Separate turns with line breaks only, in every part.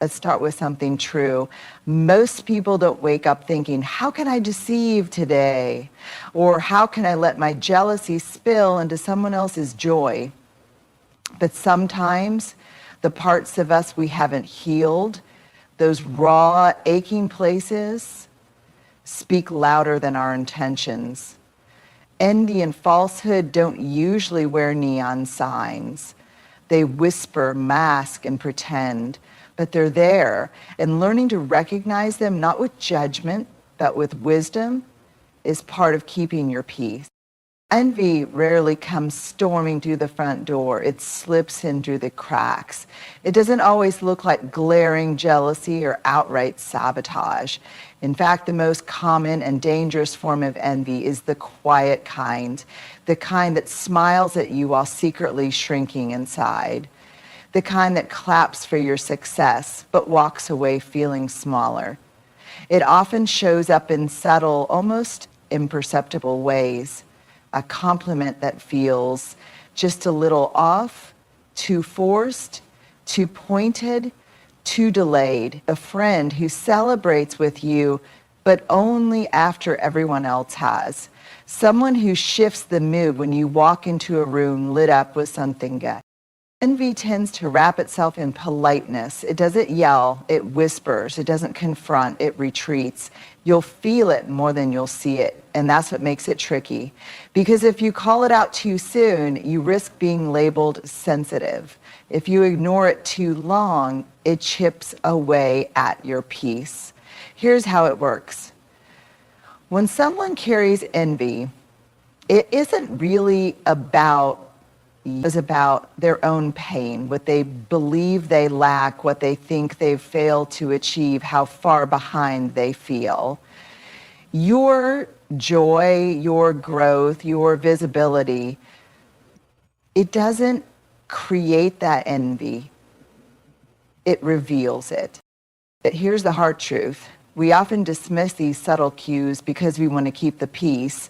Let's start with something true. Most people don't wake up thinking, how can I deceive today? Or how can I let my jealousy spill into someone else's joy? But sometimes the parts of us we haven't healed, those raw, aching places, speak louder than our intentions. Envy and falsehood don't usually wear neon signs. They whisper, mask, and pretend, but they're there. And learning to recognize them, not with judgment, but with wisdom, is part of keeping your peace. Envy rarely comes storming through the front door. It slips in through the cracks. It doesn't always look like glaring jealousy or outright sabotage. In fact, the most common and dangerous form of envy is the quiet kind, the kind that smiles at you while secretly shrinking inside, the kind that claps for your success but walks away feeling smaller. It often shows up in subtle, almost imperceptible ways. A compliment that feels just a little off, too forced, too pointed, too delayed. A friend who celebrates with you, but only after everyone else has. Someone who shifts the mood when you walk into a room lit up with something good. Envy tends to wrap itself in politeness. It doesn't yell, it whispers. It doesn't confront, it retreats. You'll feel it more than you'll see it, and that's what makes it tricky. Because if you call it out too soon, you risk being labeled sensitive. If you ignore it too long, it chips away at your peace. Here's how it works. When someone carries envy, it isn't really about their own pain, what they believe they lack, what they think they've failed to achieve, how far behind they feel. Your joy, your growth, your visibility, it doesn't create that envy. It reveals it. But here's the hard truth. We often dismiss these subtle cues because we want to keep the peace.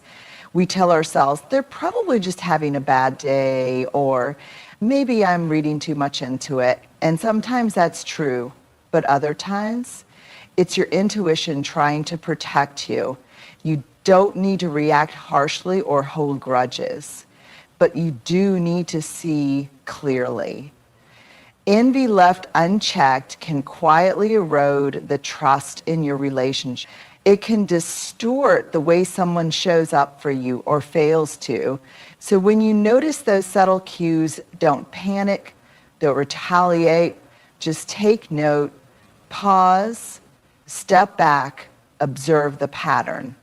We tell ourselves, they're probably just having a bad day, or maybe I'm reading too much into it. And sometimes that's true, but other times, it's your intuition trying to protect you. You don't need to react harshly or hold grudges, but you do need to see clearly. Envy left unchecked can quietly erode the trust in your relationship. It can distort the way someone shows up for you or fails to. So when you notice those subtle cues, don't panic, don't retaliate, just take note, pause, step back, observe the pattern.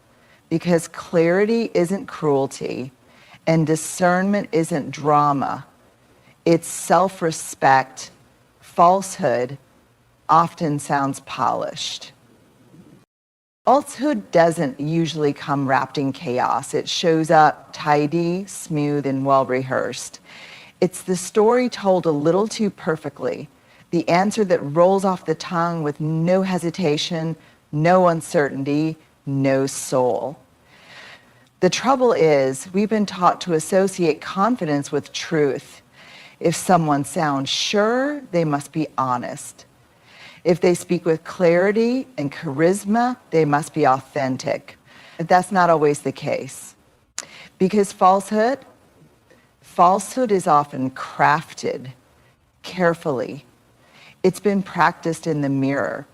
Because clarity isn't cruelty and discernment isn't drama. It's self-respect. Falsehood often sounds polished. Falsehood doesn't usually come wrapped in chaos. It shows up tidy, smooth, and well-rehearsed. It's the story told a little too perfectly, the answer that rolls off the tongue with no hesitation, no uncertainty, no soul. The trouble is, we've been taught to associate confidence with truth. If someone sounds sure, they must be honest. If they speak with clarity and charisma, they must be authentic. But that's not always the case. Because falsehood is often crafted carefully. It's been practiced in the mirror,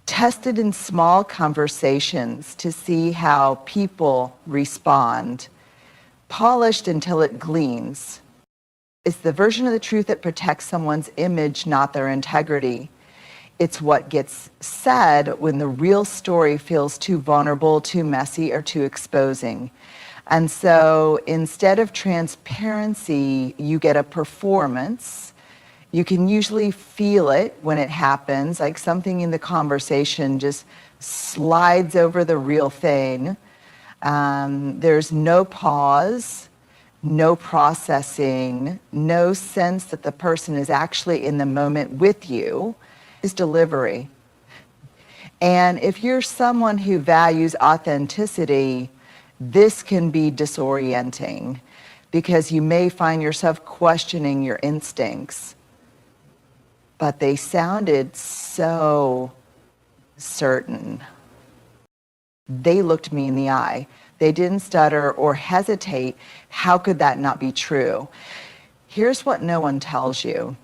tested in small conversations to see how people respond, polished until it gleams. It's the version of the truth that protects someone's image, not their integrity. It's what gets said when the real story feels too vulnerable, too messy, or too exposing. And so instead of transparency, you get a performance. You can usually feel it when it happens, like something in the conversation just slides over the real thing. There's no pause, no processing, no sense that the person is actually in the moment with you. Is delivery. And if you're someone who values authenticity, this can be disorienting because you may find yourself questioning your instincts. but they sounded so certain. They looked me in the eye. They didn't stutter or hesitate. How could that not be true? Here's what no one tells you.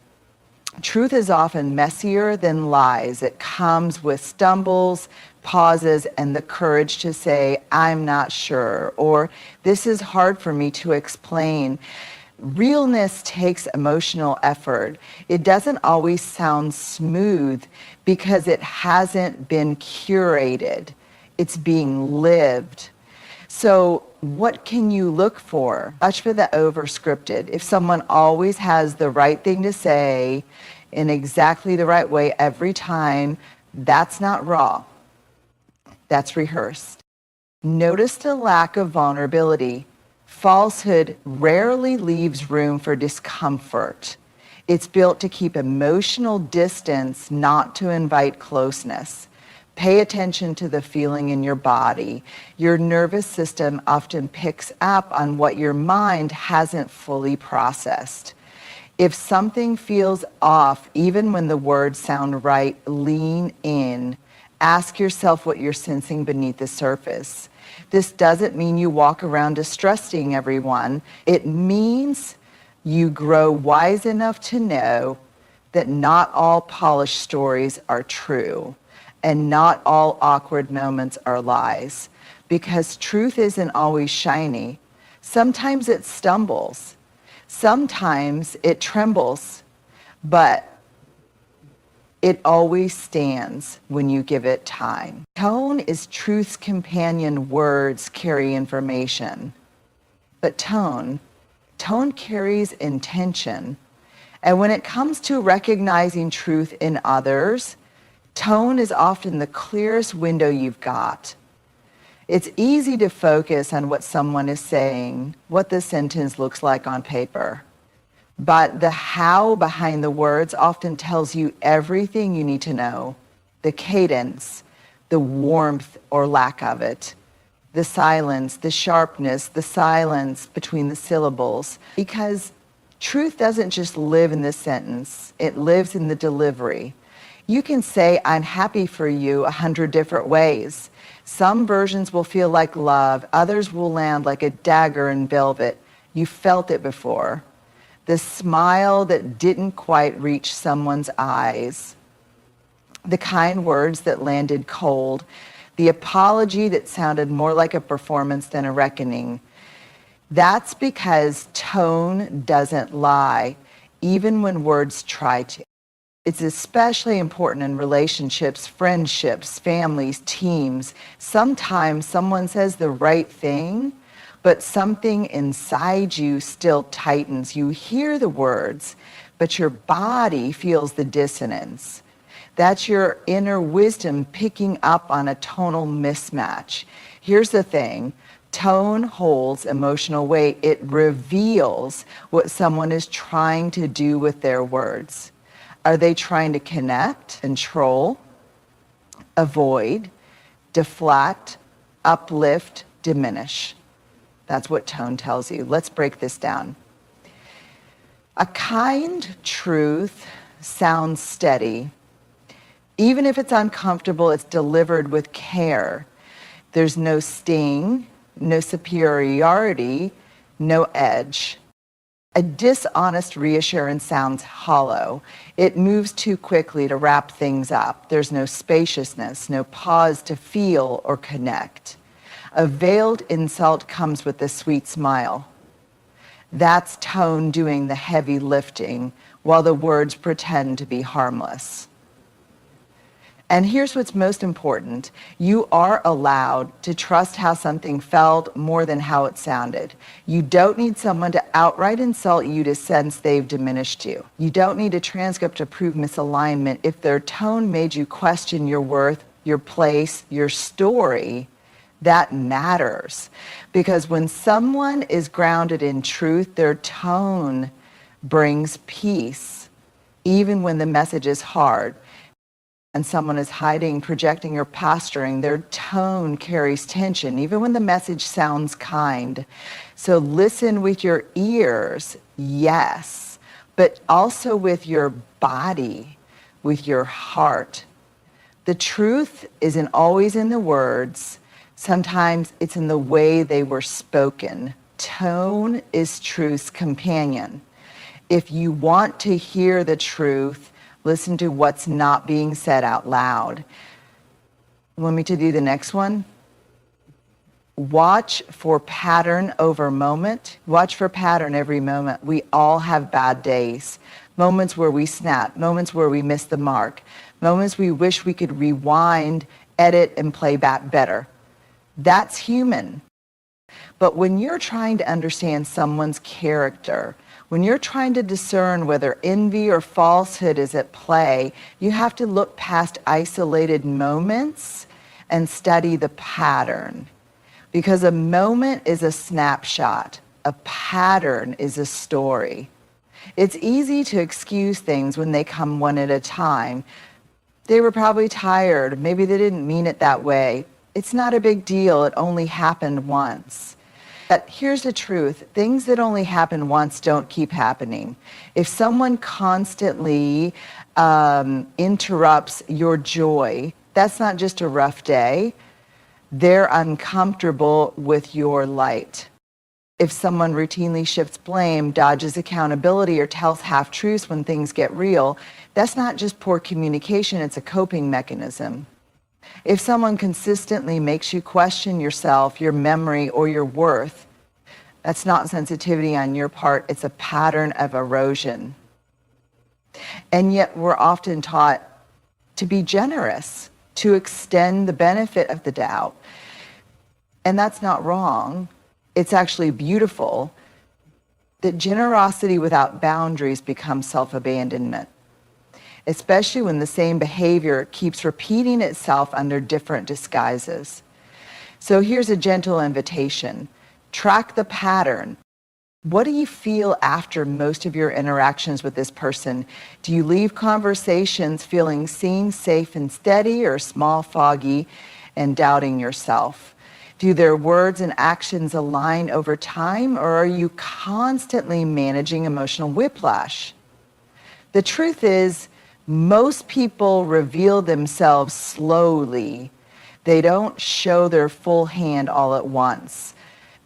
Truth is often messier than lies. It comes with stumbles, pauses, and the courage to say, I'm not sure, or this is hard for me to explain. Realness takes emotional effort. It doesn't always sound smooth because it hasn't been curated. It's being lived. So what can you look for? Watch for the over-scripted. If someone always has the right thing to say in exactly the right way every time, that's not raw. That's rehearsed. Notice the lack of vulnerability. Falsehood rarely leaves room for discomfort. It's built to keep emotional distance, not to invite closeness. Pay attention to the feeling in your body. Your nervous system often picks up on what your mind hasn't fully processed. If something feels off, even when the words sound right, lean in. Ask yourself what you're sensing beneath the surface. This doesn't mean you walk around distrusting everyone. It means you grow wise enough to know that not all polished stories are true. And not all awkward moments are lies, because truth isn't always shiny. Sometimes it stumbles. Sometimes it trembles, but it always stands when you give it time. Tone is truth's companion. Words carry information, but tone carries intention. And when it comes to recognizing truth in others, tone is often the clearest window you've got. It's easy to focus on what someone is saying, what the sentence looks like on paper. But the how behind the words often tells you everything you need to know. The cadence, the warmth or lack of it, the silence, the sharpness, the silence between the syllables. Because truth doesn't just live in the sentence, it lives in the delivery. You can say, I'm happy for you 100 different ways. Some versions will feel like love. Others will land like a dagger in velvet. You felt it before. The smile that didn't quite reach someone's eyes. The kind words that landed cold. The apology that sounded more like a performance than a reckoning. That's because tone doesn't lie, even when words try to. It's especially important in relationships, friendships, families, teams. Sometimes someone says the right thing, but something inside you still tightens. You hear the words, but your body feels the dissonance. That's your inner wisdom picking up on a tonal mismatch. Here's the thing. Tone holds emotional weight. It reveals what someone is trying to do with their words. Are they trying to connect, control, avoid, deflect, uplift, diminish? That's what tone tells you. Let's break this down. A kind truth sounds steady. Even if it's uncomfortable, it's delivered with care. There's no sting, no superiority, no edge. A dishonest reassurance sounds hollow. It moves too quickly to wrap things up. There's no spaciousness, no pause to feel or connect. A veiled insult comes with a sweet smile. That's tone doing the heavy lifting while the words pretend to be harmless. And here's what's most important. You are allowed to trust how something felt more than how it sounded. You don't need someone to outright insult you to sense they've diminished you. You don't need a transcript to prove misalignment. If their tone made you question your worth, your place, your story, that matters. Because when someone is grounded in truth, their tone brings peace, even when the message is hard. And someone is hiding, projecting, or posturing, their tone carries tension, even when the message sounds kind. So listen with your ears, yes, but also with your body. with your heart. The truth isn't always in the words. Sometimes it's in the way they were spoken. Tone is truth's companion. If you want to hear the truth, listen to what's not being said out loud. Want me to do the next one? Watch for pattern over moment. Watch for pattern every moment. We all have bad days. Moments where we snap, moments where we miss the mark, moments we wish we could rewind, edit, and play back better. That's human. But when you're trying to understand someone's character, when you're trying to discern whether envy or falsehood is at play, you have to look past isolated moments and study the pattern. Because a moment is a snapshot, a pattern is a story. It's easy to excuse things when they come one at a time. They were probably tired, maybe they didn't mean it that way. It's not a big deal, it only happened once. But here's the truth, things that only happen once don't keep happening. If someone constantly interrupts your joy, that's not just a rough day. They're uncomfortable with your light. If someone routinely shifts blame, dodges accountability, or tells half-truths when things get real, that's not just poor communication, it's a coping mechanism. If someone consistently makes you question yourself, your memory, or your worth, that's not sensitivity on your part, it's a pattern of erosion. And yet we're often taught to be generous, to extend the benefit of the doubt. And that's not wrong. It's actually beautiful that generosity without boundaries becomes self-abandonment, especially when the same behavior keeps repeating itself under different disguises. So here's a gentle invitation. Track the pattern. What do you feel after most of your interactions with this person? Do you leave conversations feeling seen, safe, and steady, or small, foggy, and doubting yourself? Do their words and actions align over time, or are you constantly managing emotional whiplash? The truth is, most people reveal themselves slowly. They don't show their full hand all at once.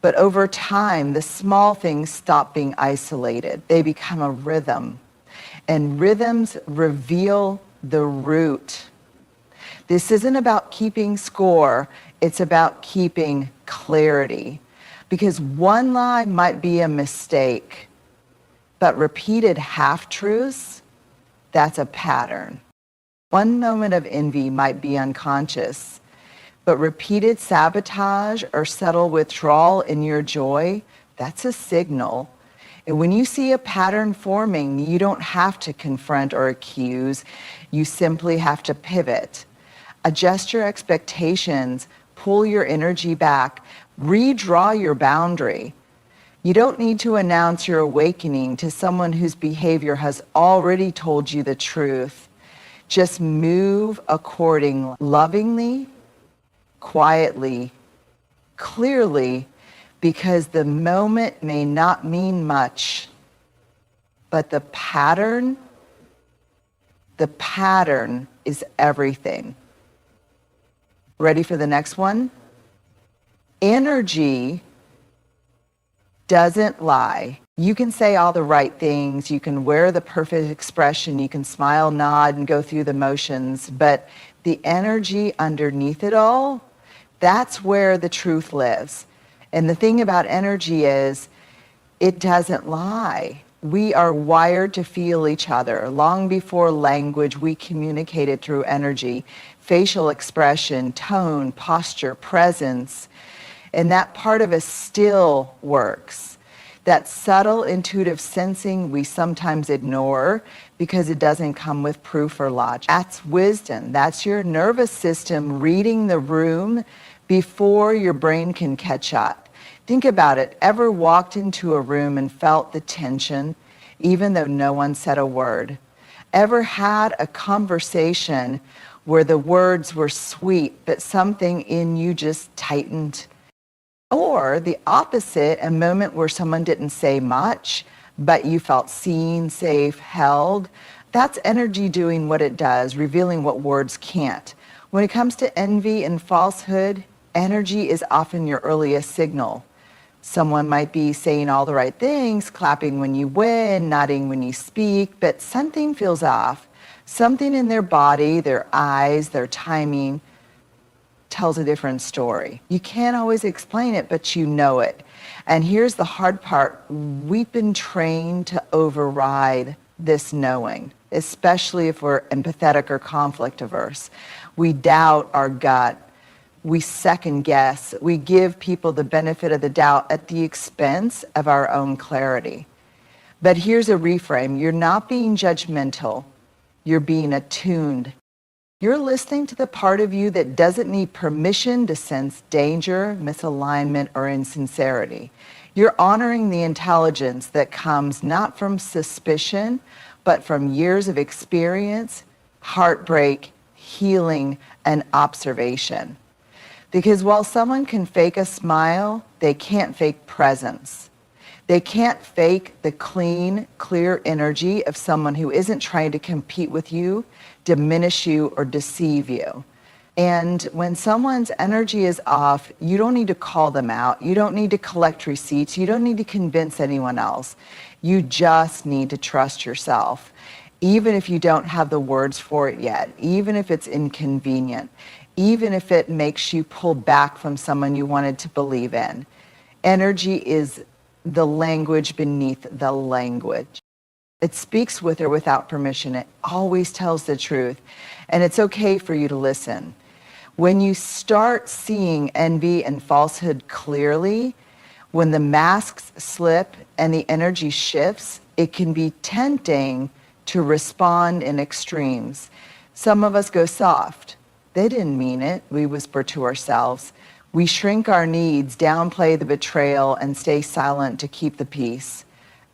But over time, the small things stop being isolated. They become a rhythm. And rhythms reveal the root. This isn't about keeping score. It's about keeping clarity. Because one lie might be a mistake, but repeated half-truths, that's a pattern. One moment of envy might be unconscious, but repeated sabotage or subtle withdrawal in your joy, that's a signal. And when you see a pattern forming, you don't have to confront or accuse. You simply have to pivot. Adjust your expectations, pull your energy back, redraw your boundary. You don't need to announce your awakening to someone whose behavior has already told you the truth. Just move accordingly, lovingly, quietly, clearly, because the moment may not mean much, but the pattern is everything. Ready for the next one? Energy doesn't lie. You can say all the right things, you can wear the perfect expression, you can smile, nod, and go through the motions, but the energy underneath it all, that's where the truth lives. And the thing about energy is, it doesn't lie. We are wired to feel each other. Long before language, we communicated through energy, facial expression, tone, posture, presence. And that part of us still works. That subtle intuitive sensing we sometimes ignore because it doesn't come with proof or logic. That's wisdom. That's your nervous system reading the room before your brain can catch up. Think about it. Ever walked into a room and felt the tension even though no one said a word? Ever had a conversation where the words were sweet but something in you just tightened? Or the opposite, a moment where someone didn't say much, but you felt seen, safe, held, That's energy doing what it does, revealing what words can't. When it comes to envy and falsehood, energy is often your earliest signal. Someone might be saying all the right things, clapping when you win, nodding when you speak, but something feels off. Something in their body, their eyes, their timing tells a different story. You can't always explain it, but you know it. And here's the hard part. We've been trained to override this knowing, especially if we're empathetic or conflict averse. We doubt our gut. We second guess. We give people the benefit of the doubt at the expense of our own clarity. But here's a reframe. You're not being judgmental. You're being attuned. You're listening to the part of you that doesn't need permission to sense danger, misalignment, or insincerity. You're honoring the intelligence that comes not from suspicion, but from years of experience, heartbreak, healing, and observation. Because while someone can fake a smile, they can't fake presence. They can't fake the clean, clear energy of someone who isn't trying to compete with you, diminish you, or deceive you. And when someone's energy is off, you don't need to call them out. You don't need to collect receipts. You don't need to convince anyone else. You just need to trust yourself, even if you don't have the words for it yet, even if it's inconvenient, even if it makes you pull back from someone you wanted to believe in. Energy is the language beneath the language. It speaks with or without permission. It always tells the truth. And it's okay for you to listen. When you start seeing envy and falsehood clearly, when the masks slip and the energy shifts, it can be tempting to respond in extremes. Some of us go soft. They didn't mean it, we whisper to ourselves. We shrink our needs, downplay the betrayal, and stay silent to keep the peace.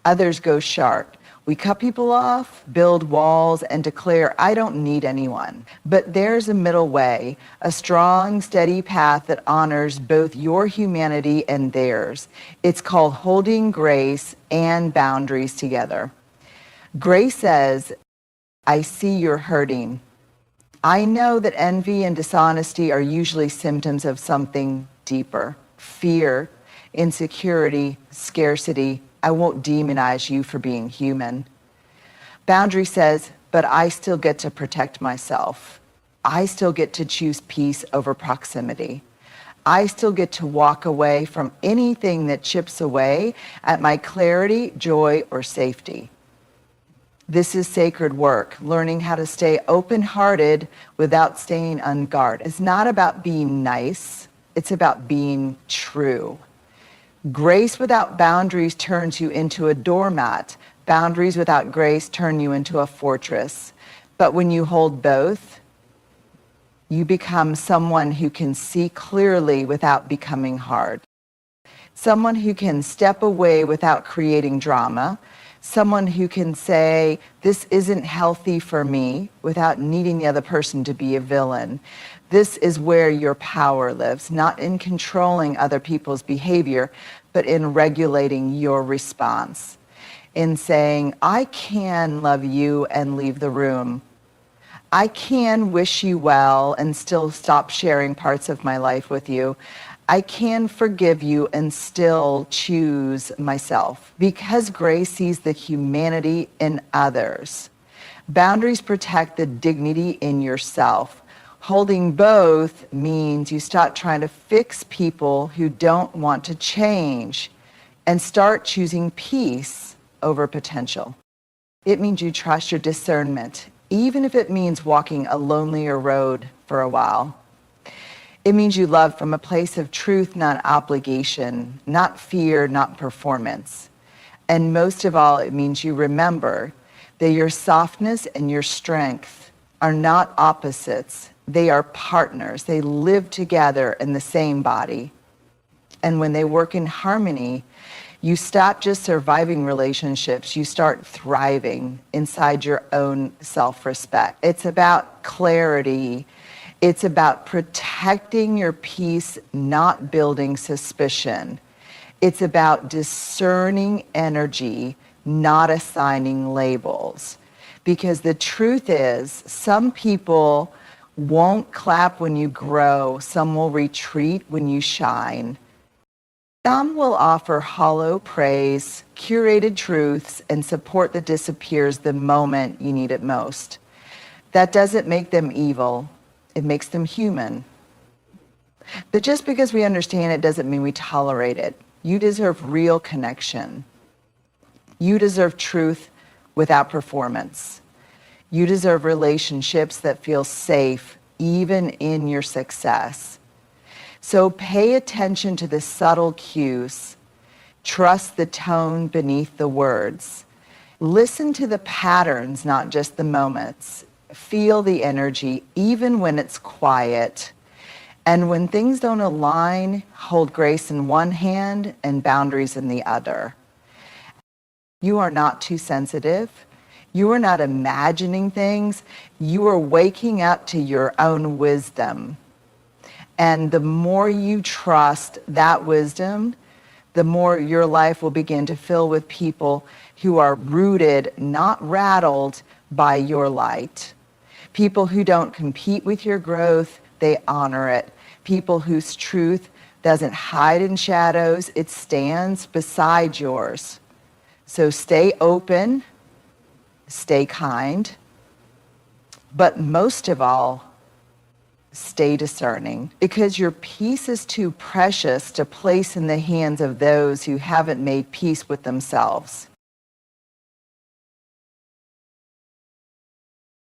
Others go sharp. We cut people off, build walls, and declare, I don't need anyone. But there's a middle way, a strong, steady path that honors both your humanity and theirs. It's called holding grace and boundaries together. Grace says, I see you're hurting. I know that envy and dishonesty are usually symptoms of something deeper. Fear, insecurity, scarcity. I won't demonize you for being human. Boundary says, but I still get to protect myself. I still get to choose peace over proximity. I still get to walk away from anything that chips away at my clarity, joy, or safety. This is sacred work, learning how to stay open-hearted without staying unguarded. It's not about being nice, it's about being true. Grace without boundaries turns you into a doormat. Boundaries without grace turn you into a fortress. But when you hold both, you become someone who can see clearly without becoming hard. Someone who can step away without creating drama. Someone who can say, this isn't healthy for me, without needing the other person to be a villain. This is where your power lives, not in controlling other people's behavior, but in regulating your response. In saying, I can love you and leave the room. I can wish you well and still stop sharing parts of my life with you. I can forgive you and still choose myself, because grace sees the humanity in others. Boundaries protect the dignity in yourself. Holding both means you stop trying to fix people who don't want to change and start choosing peace over potential. It means you trust your discernment, even if it means walking a lonelier road for a while. It means you love from a place of truth, not obligation, not fear, not performance. And most of all, it means you remember that your softness and your strength are not opposites. They are partners. They live together in the same body. And when they work in harmony, you stop just surviving relationships. You start thriving inside your own self-respect. It's about clarity. It's about protecting your peace, not building suspicion. It's about discerning energy, not assigning labels. Because the truth is, some people won't clap when you grow, some will retreat when you shine. Some will offer hollow praise, curated truths, and support that disappears the moment you need it most. That doesn't make them evil, it makes them human. But just because we understand it doesn't mean we tolerate it. You deserve real connection. You deserve truth without performance. You deserve relationships that feel safe even in your success. So pay attention to the subtle cues. Trust the tone beneath the words. Listen to the patterns, not just the moments. Feel the energy, even when it's quiet. And when things don't align, hold grace in one hand and boundaries in the other. You are not too sensitive. You are not imagining things. You are waking up to your own wisdom. And the more you trust that wisdom, the more your life will begin to fill with people who are rooted, not rattled by your light. People who don't compete with your growth, they honor it. People whose truth doesn't hide in shadows, it stands beside yours. So stay open, stay kind, but most of all, stay discerning, because your peace is too precious to place in the hands of those who haven't made peace with themselves.